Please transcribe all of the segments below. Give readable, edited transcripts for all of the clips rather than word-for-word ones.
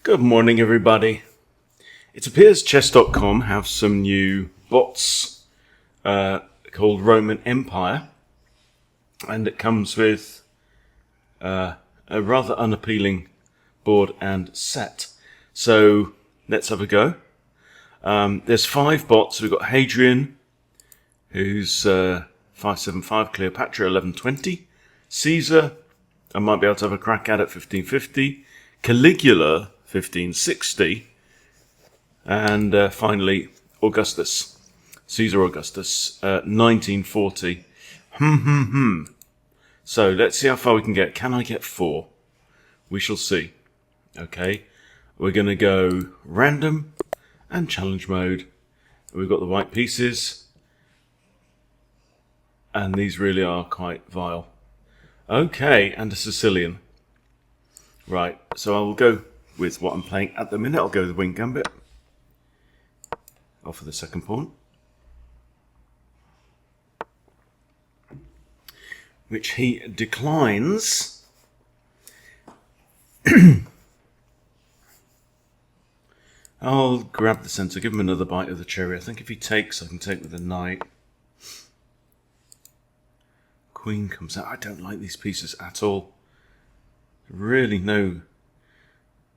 Good morning, everybody. It appears chess.com have some new bots called Roman Empire, and it comes with a rather unappealing board and set. So let's have a go. There's 5 bots. We've got Hadrian, who's 575, Cleopatra 1120, Caesar, I might be able to have a crack at 1550, Caligula 1560, and finally Augustus, Caesar Augustus 1940. So let's see how far we can get. Can I get 4? We shall see. Okay, we're going to go random and challenge mode. We've got the white pieces, and these really are quite vile. Okay, and a Sicilian. Right, so I will go with what I'm playing at the minute. I'll go with the wing gambit. Offer the second pawn, which he declines. I'll grab the centre, give him another bite of the cherry. I think if he takes, I can take with the knight. Queen comes out. I don't like these pieces at all. Really no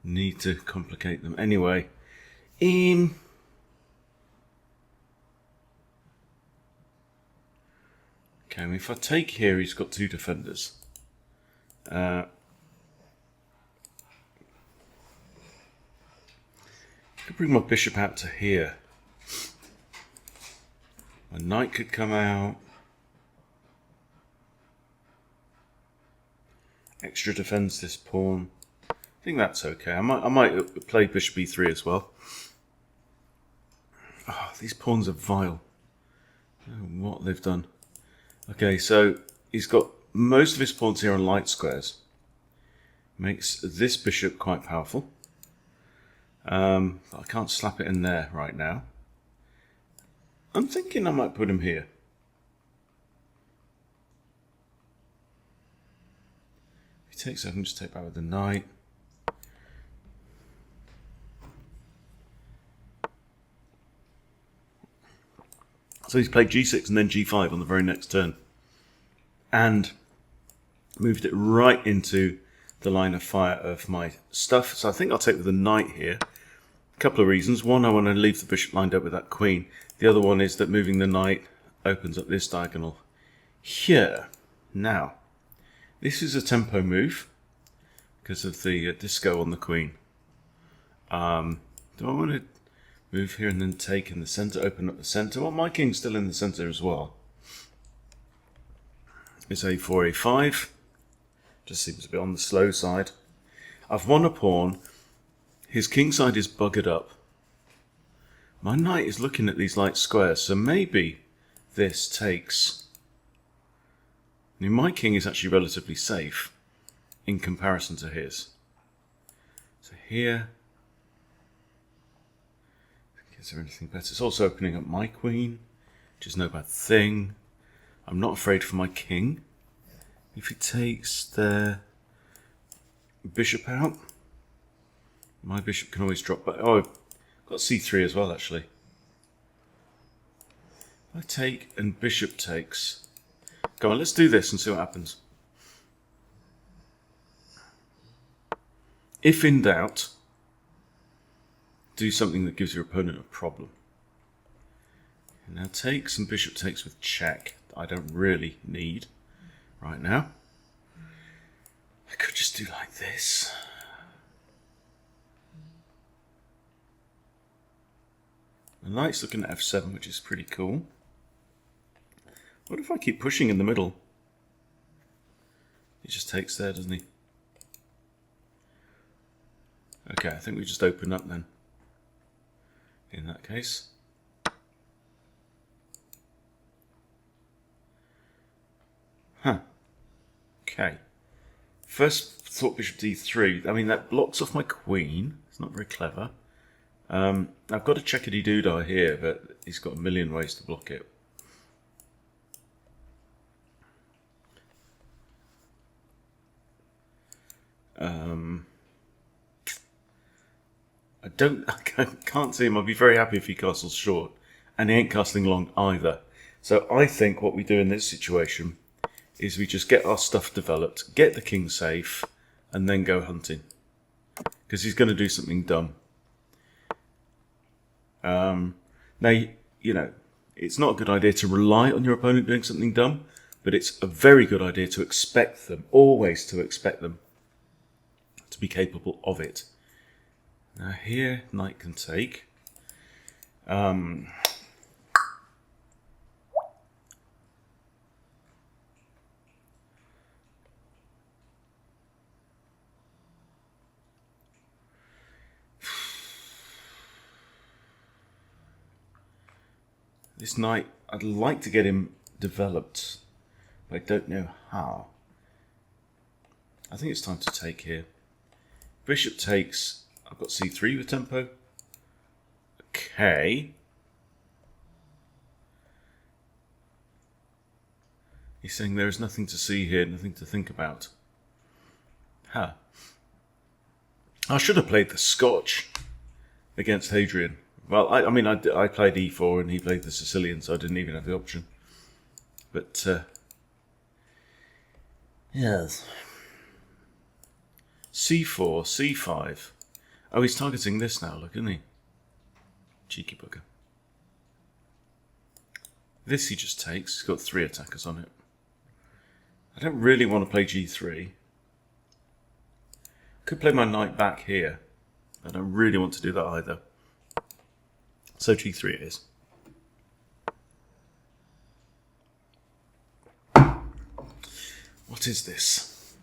need to complicate them. Anyway, okay, if I take here, he's got 2 defenders. Could bring my bishop out to here. My knight could come out. Extra defends this pawn. I think that's okay. I might play bishop e3 as well. Oh, these pawns are vile. I don't know what they've done. Okay, so he's got most of his pawns here on light squares. Makes this bishop quite powerful. I can't slap it in there right now. I'm thinking I might put him here. If he takes, I can just take back with the knight. So he's played g6 and then g5 on the very next turn. And moved it right into the line of fire of my stuff. So I think I'll take with the knight here. A couple of reasons. One, I want to leave the bishop lined up with that queen. The other one is that moving the knight opens up this diagonal here. Now, this is a tempo move because of the disco on the queen. Do I want to move here and then take in the centre, open up the centre? Well, my king's still in the centre as well. It's a4, a5. Just seems a bit on the slow side. I've won a pawn. His king side is buggered up. My knight is looking at these light squares, so maybe this takes. Now, my king is actually relatively safe in comparison to his. So here, is there anything better? It's also opening up my queen, which is no bad thing. I'm not afraid for my king. If he takes the bishop out, my bishop can always drop back. Oh, I've got c3 as well, actually. If I take and bishop takes. Go on, let's do this and see what happens. If in doubt, do something that gives your opponent a problem. Now takes and bishop takes with check. I don't really need right now. I could just do like this. The knight's looking at f7, which is pretty cool. What if I keep pushing in the middle? He just takes there, doesn't he? Okay, I think we just open up then. In that case. Huh. Okay. First thought bishop d3. I mean, that blocks off my queen. It's not very clever. I've got a checkity-doodah here, but he's got a million ways to block it. I can't see him. I'd be very happy if he castles short, and he ain't castling long either. So I think what we do in this situation is we just get our stuff developed, get the king safe, and then go hunting, because he's going to do something dumb. Now, you know, it's not a good idea to rely on your opponent doing something dumb, but it's a very good idea to expect them, always to expect them to be capable of it. Now here, knight can take. This knight, I'd like to get him developed, but I don't know how. I think it's time to take here. Bishop takes. I've got c3 with tempo. Okay. He's saying there is nothing to see here, nothing to think about. Huh. I should have played the Scotch against Hadrian. Well, I mean, I played e4 and he played the Sicilian, so I didn't even have the option. But, yes. c4, c5. Oh, he's targeting this now, look, isn't he? Cheeky bugger. This he just takes. He's got 3 attackers on it. I don't really want to play g3. Could play my knight back here. I don't really want to do that either. So g3 it is. What is this?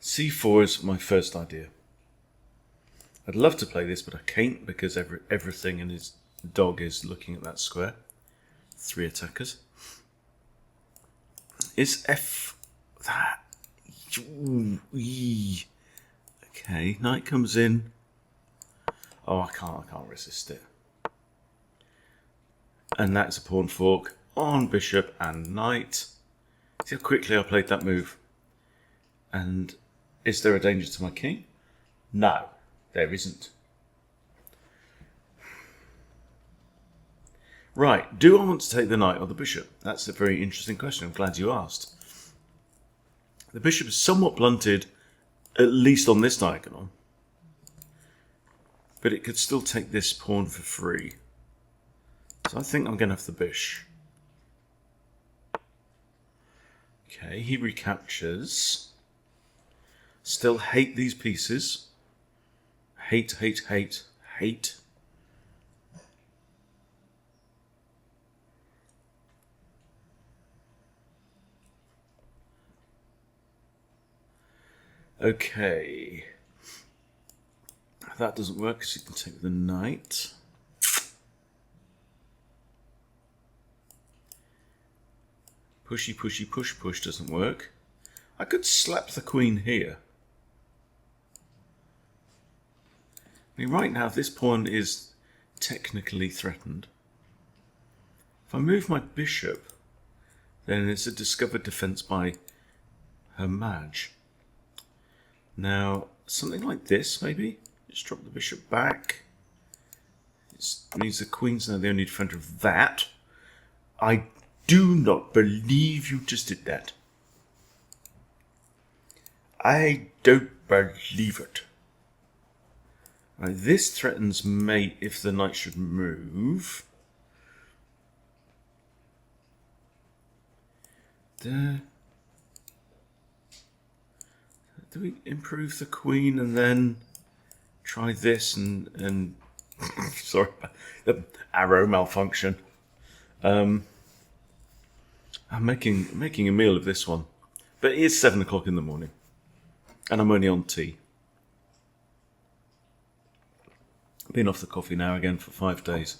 c4 is my first idea. I'd love to play this, but I can't because everything in his dog is looking at that square. 3 attackers. Is f that? Ooh, okay, knight comes in. Oh, I can't resist it. And that's a pawn fork on bishop and knight. See how quickly I played that move. And is there a danger to my king? No, there isn't. Right, do I want to take the knight or the bishop? That's a very interesting question. I'm glad you asked. The bishop is somewhat blunted, at least on this diagonal. But it could still take this pawn for free. So I think I'm going to have the bish. Okay, he recaptures. Still hate these pieces. Hate, hate, hate, hate. Okay. That doesn't work because you can take the knight. Pushy, pushy, push, push doesn't work. I could slap the queen here. I mean, right now this pawn is technically threatened. If I move my bishop, then it's a discovered defense by her mage. Now, something like this, maybe? Just drop the bishop back. It means the queen's now the only defender of that. I do not believe you just did that. I don't believe it. Right, this threatens mate if the knight should move. Do we improve the queen and then try this and sorry, the arrow malfunction. I'm making a meal of this one, but it is 7 o'clock in the morning, and I'm only on tea. Been off the coffee now again for 5 days.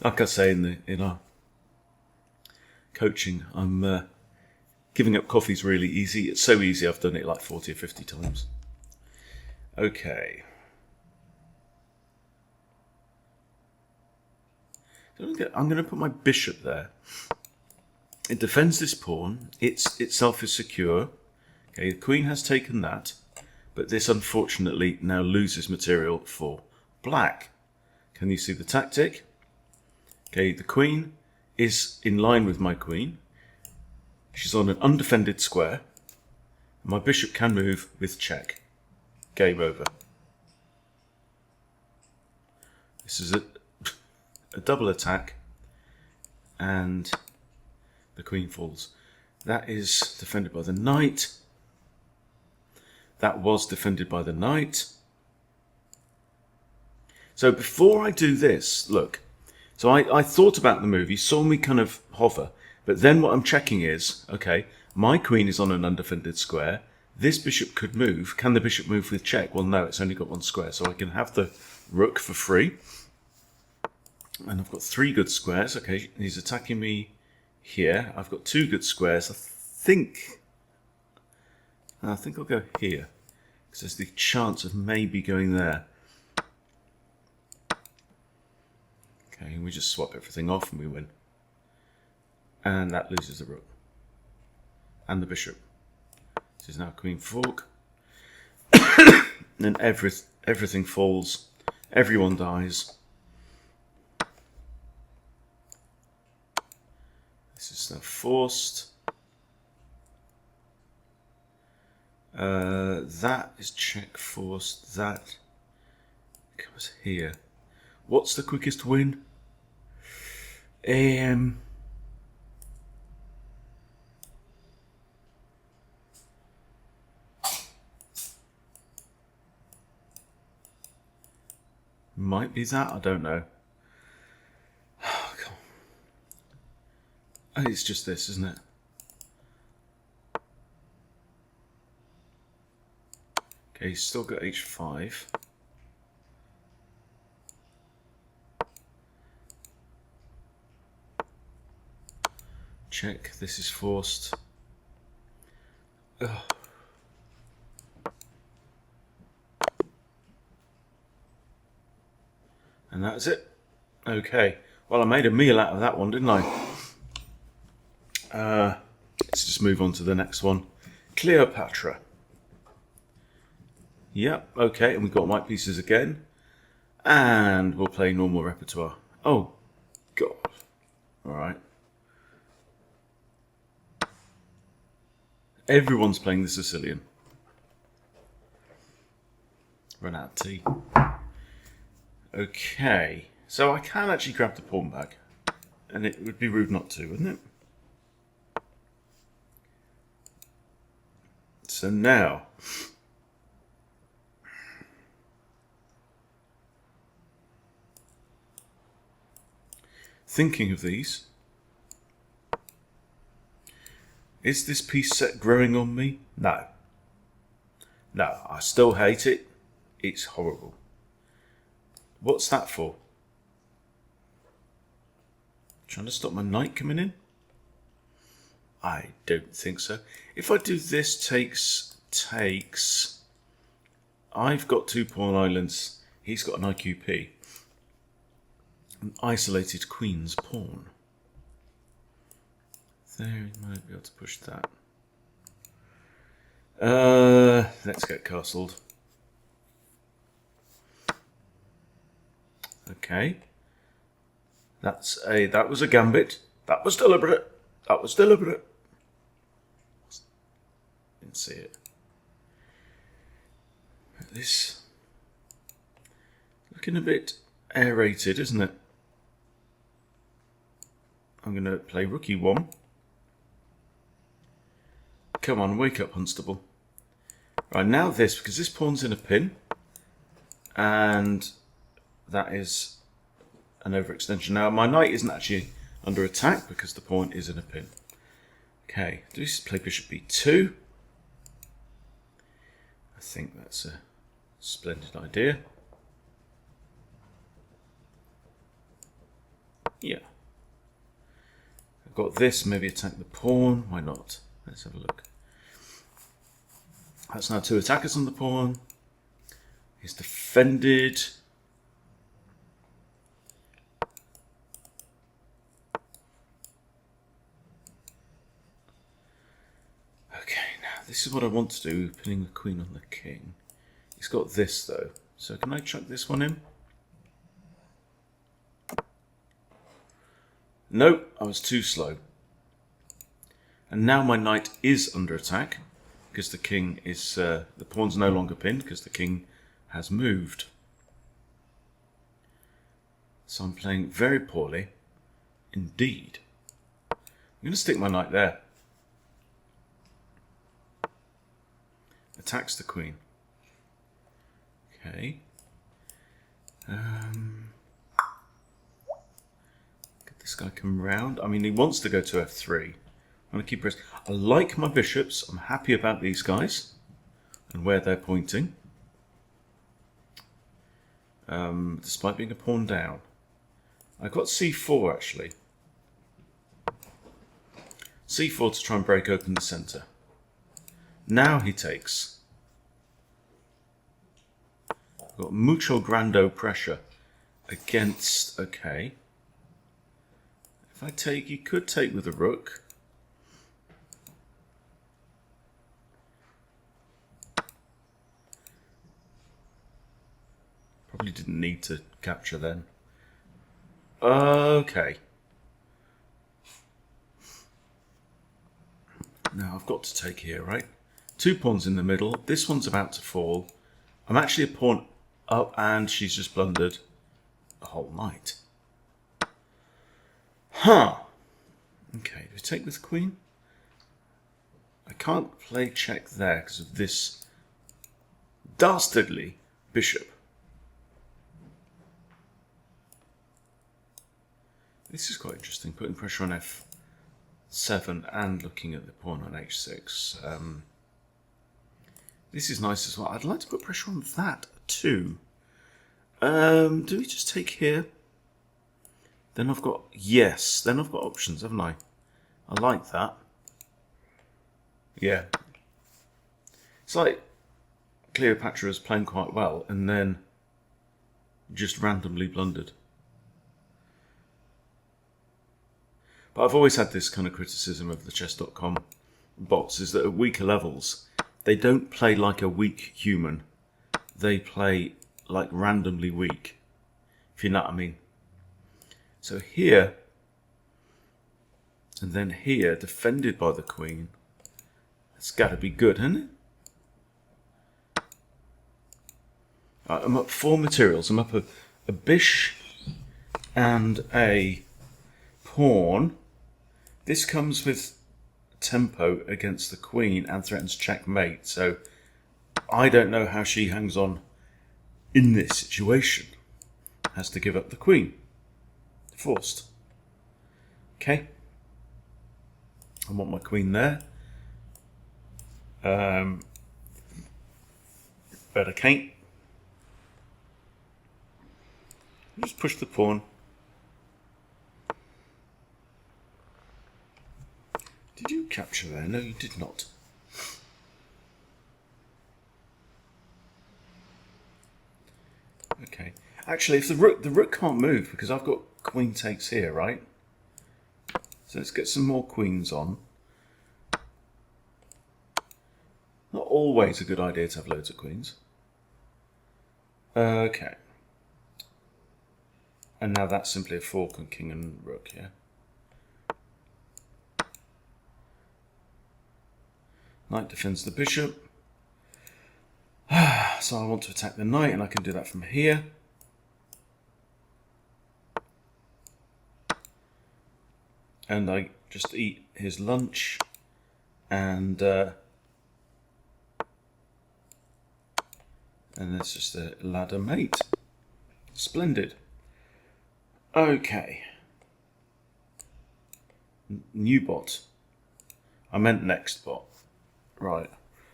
Like I say in our coaching, I'm giving up coffee's really easy. It's so easy, I've done it like 40 or 50 times. Okay. I'm going to put my bishop there. It defends this pawn. It itself is secure. Okay, the queen has taken that, But this unfortunately now loses material for black. Can you see the tactic? Okay, the queen is in line with my queen. She's on an undefended square. My bishop can move with check. Game over. This is a double attack, and the queen falls. That is defended by the knight. That was defended by the knight. So before I do this, look. So I thought about the move. You saw me kind of hover. But then what I'm checking is, okay, my queen is on an undefended square. This bishop could move. Can the bishop move with check? Well, no, it's only got one square. So I can have the rook for free. And I've got 3 good squares. Okay, he's attacking me here. I've got 2 good squares. I think I'll go here, because there's the chance of maybe going there. Okay, and we just swap everything off and we win. And that loses the rook. And the bishop. This is now queen fork. And then everything falls. Everyone dies. This is now forced. That is check forced. That comes here. What's the quickest win? Might be that, I don't know. Oh, God. It's just this, isn't it? Okay, he's still got h5. Check, this is forced. Ugh. And that's it. Okay. Well, I made a meal out of that one, didn't I? Let's just move on to the next one. Cleopatra. Yep, okay, and we've got white pieces again. And we'll play normal repertoire. Oh, God. Alright. Everyone's playing the Sicilian. Run out of tea. Okay, so I can actually grab the pawn back. And it would be rude not to, wouldn't it? So now... thinking of these... is this piece set growing on me? No. No, I still hate it. It's horrible. What's that for? Trying to stop my knight coming in? I don't think so. If I do this takes... I've got 2 pawn islands. He's got an IQP. An isolated queen's pawn. There, he might be able to push that. Let's get castled. Okay. That was a gambit. That was deliberate. That was deliberate. Didn't see it. This looking a bit aerated, isn't it? I'm going to play rook e1. Come on, wake up, Hunstable. Right, now this, because this pawn's in a pin, and that is an overextension. Now, my knight isn't actually under attack because the pawn is in a pin. Okay, do we play bishop b2? I think that's a splendid idea. Yeah. I've got this, maybe attack the pawn. Why not? Let's have a look. That's now 2 attackers on the pawn. He's defended. Okay, now this is what I want to do, pinning the queen on the king. He's got this though. So can I chuck this one in? Nope, I was too slow. And now my knight is under attack because the king is, the pawn's no longer pinned because the king has moved. So I'm playing very poorly indeed. I'm going to stick my knight there. Attacks the queen. Okay. Could this guy come round? I mean, he wants to go to f3. I'm going to keep pressing. I like my bishops. I'm happy about these guys and where they're pointing. Despite being a pawn down. I've got c4 actually. c4 to try and break open the centre. Now he takes. I've got mucho grande pressure against, okay. If I take, he could take with a rook. Probably didn't need to capture then. Okay. Now I've got to take here, right? 2 pawns in the middle. This one's about to fall. I'm actually a pawn up and she's just blundered a whole knight. Huh. Okay, do we take with queen? I can't play check there because of this dastardly bishop. This is quite interesting, putting pressure on f7 and looking at the pawn on h6. This is nice as well. I'd like to put pressure on that too. Do we just take here? Then I've got, yes, then I've got options, haven't I? I like that. Yeah. It's like Cleopatra is playing quite well and then just randomly blundered. But I've always had this kind of criticism of the chess.com bots, is that at weaker levels, they don't play like a weak human. They play like randomly weak, if you know what I mean. So here, and then here, defended by the queen. It's got to be good, hasn't it? I'm up 4 materials. I'm up a bish and a pawn. This comes with tempo against the queen and threatens checkmate. So I don't know how she hangs on in this situation. Has to give up the queen. Forced. Okay. I want my queen there. But I can't. Just push the pawn. Did you capture there? No, you did not. Okay. Actually, if the rook can't move because I've got queen takes here, right? So let's get some more queens on. Not always a good idea to have loads of queens. Okay. And now that's simply a fork on king and rook, yeah? Knight defends the bishop. So I want to attack the knight, and I can do that from here. And I just eat his lunch, and that's just a ladder mate. Splendid. Okay. New bot. I meant next bot. Right.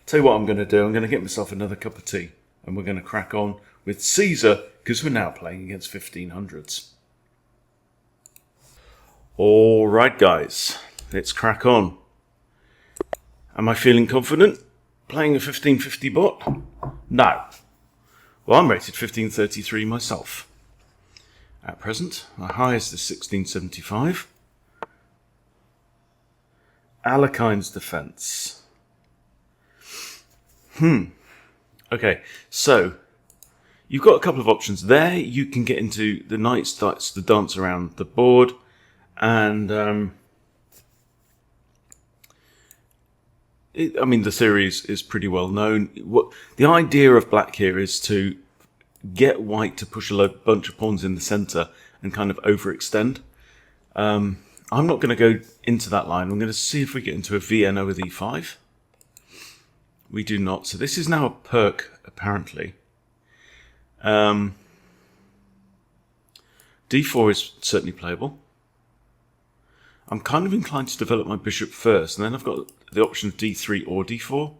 Tell you what I'm going to do. I'm going to get myself another cup of tea. And we're going to crack on with Caesar, because we're now playing against 1500s. Alright guys, let's crack on. Am I feeling confident playing a 1550 bot? No. Well, I'm rated 1533 myself. At present, my highest is 1675. Alekine's defense. Okay, so you've got a couple of options there. You can get into the knight starts to dance around the board, and the theory is pretty well known. What the idea of black here is to get white to push a bunch of pawns in the centre and kind of overextend. I'm not going to go into that line. I'm going to see if we get into a VN with E5. We do not. So this is now a perk, apparently. D4 is certainly playable. I'm kind of inclined to develop my bishop first, and then I've got the option of D3 or D4.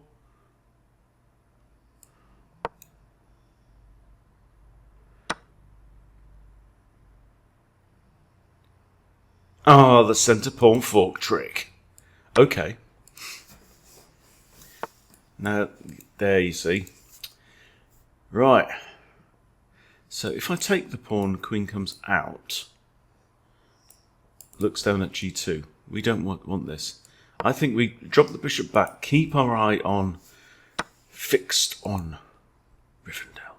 Ah, the centre pawn fork trick. Okay. Now, there you see. Right. So if I take the pawn, queen comes out, looks down at G2. We don't want this. I think we drop the bishop back, keep our eye on, fixed on Rivendell.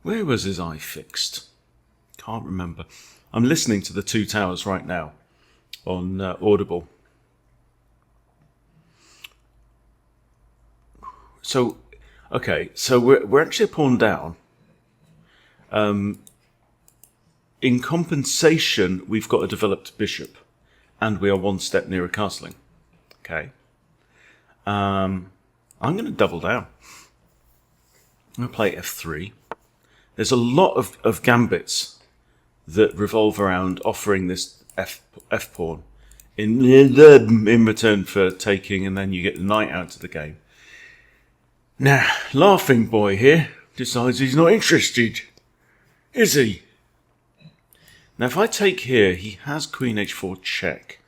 Where was his eye fixed? Can't remember. I'm listening to the Two Towers right now on Audible. So, okay, so we're actually a pawn down. In compensation, we've got a developed bishop, and we are one step nearer castling. Okay. I'm going to double down. I'm going to play F3. There's a lot of gambits that revolve around offering this F pawn in return for taking, and then you get the knight out of the game. Now, Laughing Boy here decides he's not interested, is he? Now, if I take here, he has Queen H4 check,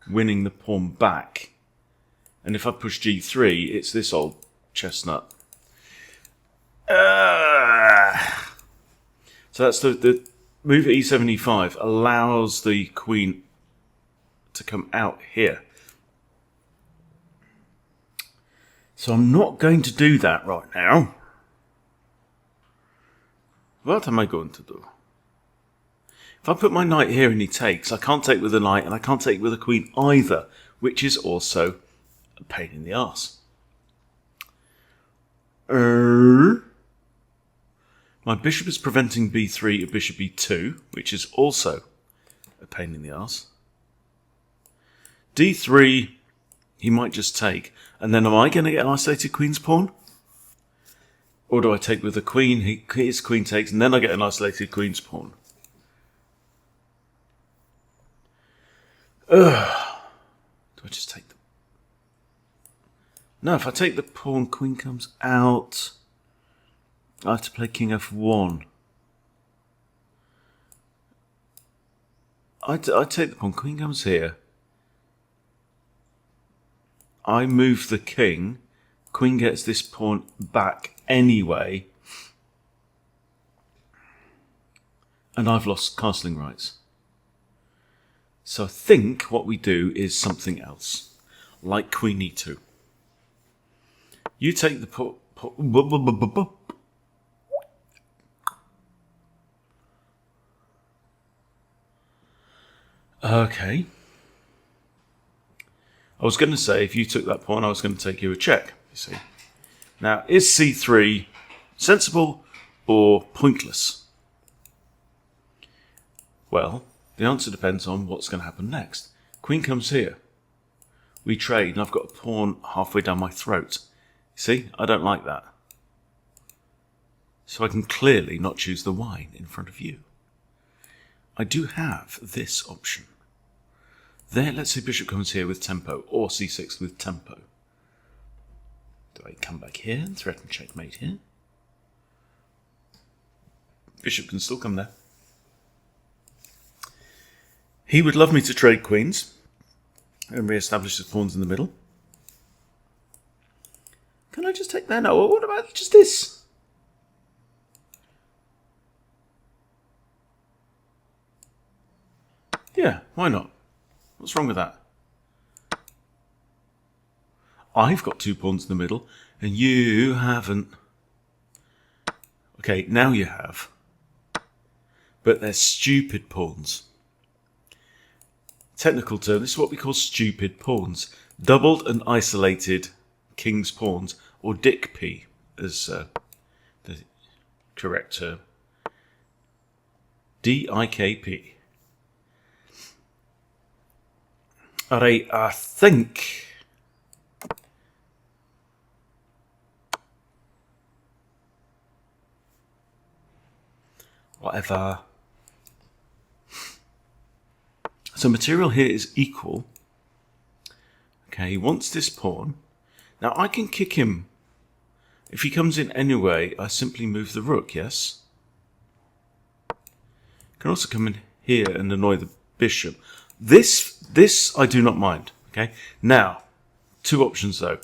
winning the pawn back. And if I push G3, it's this old chestnut. So that's the move at E7, E5 allows the queen to come out here. So I'm not going to do that right now. What am I going to do? If I put my knight here and he takes, I can't take with the knight and I can't take with the queen either, which is also a pain in the arse. My bishop is preventing B3 and bishop E2, which is also a pain in the arse. D3, he might just take. And then am I going to get an isolated queen's pawn? Or do I take with the queen, his queen takes, and then I get an isolated queen's pawn? Do I just take the... No, if I take the pawn, queen comes out. I have to play king f1. I take the pawn, queen comes here. I move the king. Queen gets this pawn back anyway. And I've lost castling rights. So I think what we do is something else. Like Queen E2. You take the pawn... Okay. I was going to say, if you took that pawn, I was going to take you a check, you see. Now, is C3 sensible or pointless? Well, the answer depends on what's going to happen next. Queen comes here. We trade, and I've got a pawn halfway down my throat. See, I don't like that. So I can clearly not choose the wine in front of you. I do have this option. There, let's say bishop comes here with tempo, or c6 with tempo. Do I come back here and threaten checkmate here? Bishop can still come there. He would love me to trade queens and re-establish his pawns in the middle. Can I just take that? No, what about just this? Yeah, why not? What's wrong with that? I've got 2 pawns in the middle, and you haven't. Okay, now you have. But they're stupid pawns. Technical term, this is what we call stupid pawns. Doubled and isolated king's pawns, or DIKP, as the correct term. DIKP. Alright, I think whatever. So material here is equal. Okay, he wants this pawn. Now I can kick him. If he comes in anyway, I simply move the rook, yes? I can also come in here and annoy the bishop. This I do not mind. Okay. Now, 2 options though.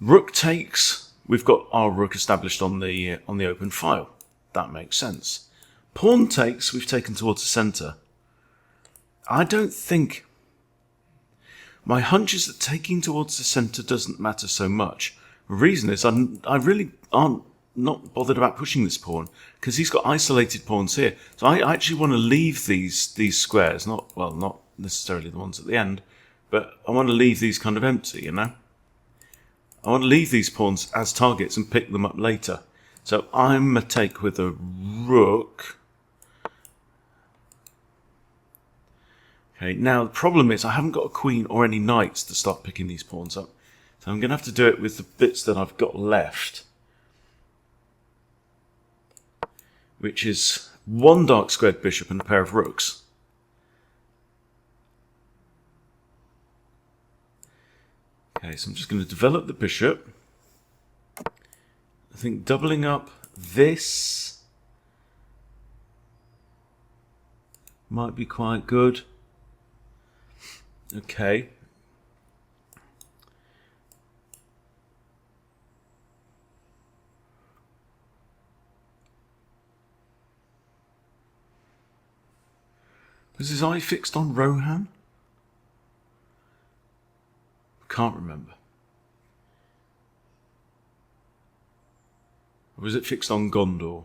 Rook takes. We've got our rook established on the open file. That makes sense. Pawn takes. We've taken towards the centre. I don't think. My hunch is that taking towards the centre doesn't matter so much. The reason is I really aren't not bothered about pushing this pawn because he's got isolated pawns here. So I actually want to leave these squares, not necessarily the ones at the end, but I want to leave these kind of empty, you know? I want to leave these pawns as targets and pick them up later. So I'm going to take with a rook. Okay, now the problem is I haven't got a queen or any knights to start picking these pawns up. So I'm going to have to do it with the bits that I've got left. Which is 1 dark squared bishop and a pair of rooks. Okay, so I'm just going to develop the bishop. I think doubling up this might be quite good. Okay. Was his eye fixed on Rohan? Can't remember. Or was it fixed on Gondor?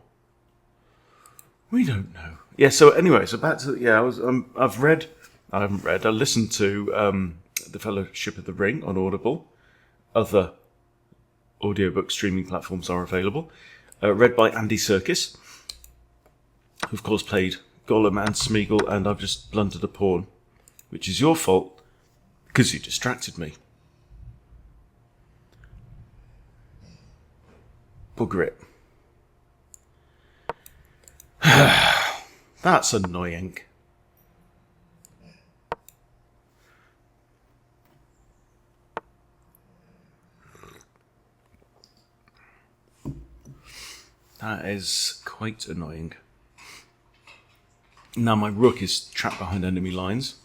We don't know. Yeah, so anyway, so back to, yeah, I listened to The Fellowship of the Ring on Audible. Other audiobook streaming platforms are available. Read by Andy Serkis, who of course played Gollum and Smeagol, and I've just blundered a pawn, which is your fault because you distracted me. Bugger it. That's annoying. That is quite annoying. Now my rook is trapped behind enemy lines.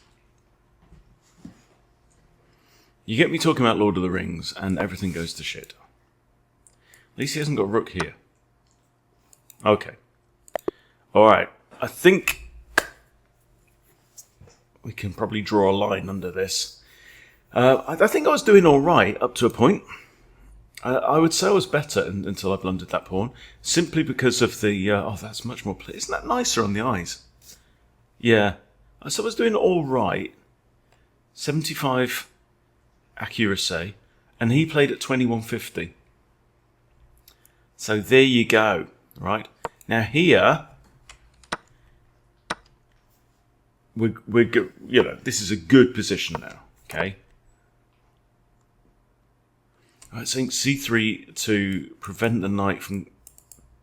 You get me talking about Lord of the Rings and everything goes to shit. At least he hasn't got a rook here. Okay. Alright. I think we can probably draw a line under this. I think I was doing alright up to a point. I would say I was better until I blundered that pawn. Simply because of the... oh, that's much more... Isn't that nicer on the eyes? Yeah. So I was doing alright. 75 accuracy. And he played at 2150. So there you go. Right. Now here... We're good. You know, this is a good position now. Okay. I think c3 to prevent the knight from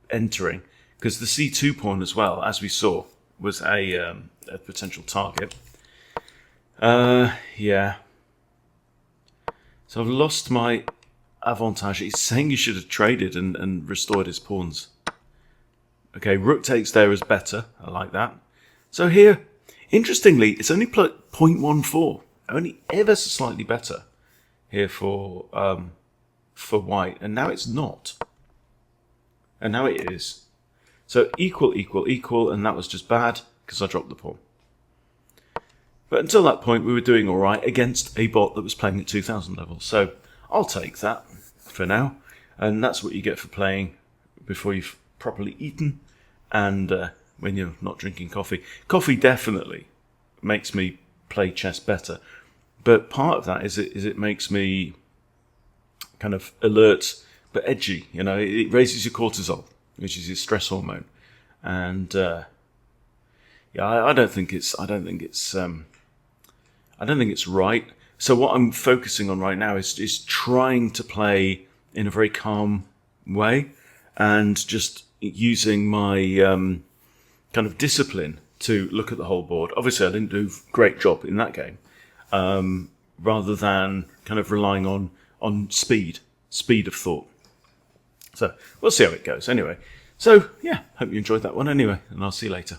entering, because the c2 pawn as well, as we saw, was a potential target. Yeah. So I've lost my avantage. He's saying you should have traded and restored his pawns. Okay, rook takes there is better. I like that. So here, interestingly, it's only 0.14, only ever so slightly better here for white, and now it's not. And now it is. So equal, and that was just bad because I dropped the pawn. But until that point, we were doing all right against a bot that was playing at 2000 level. So I'll take that for now. And that's what you get for playing before you've properly eaten and when you're not drinking coffee. Coffee definitely makes me play chess better. But part of that is it makes me kind of alert but edgy. You know, it raises your cortisol, which is your stress hormone. And I don't think it's right. So what I'm focusing on right now is trying to play in a very calm way and just using my kind of discipline to look at the whole board. Obviously, I didn't do a great job in that game, rather than kind of relying on speed of thought. So we'll see how it goes anyway. So yeah, hope you enjoyed that one anyway, and I'll see you later.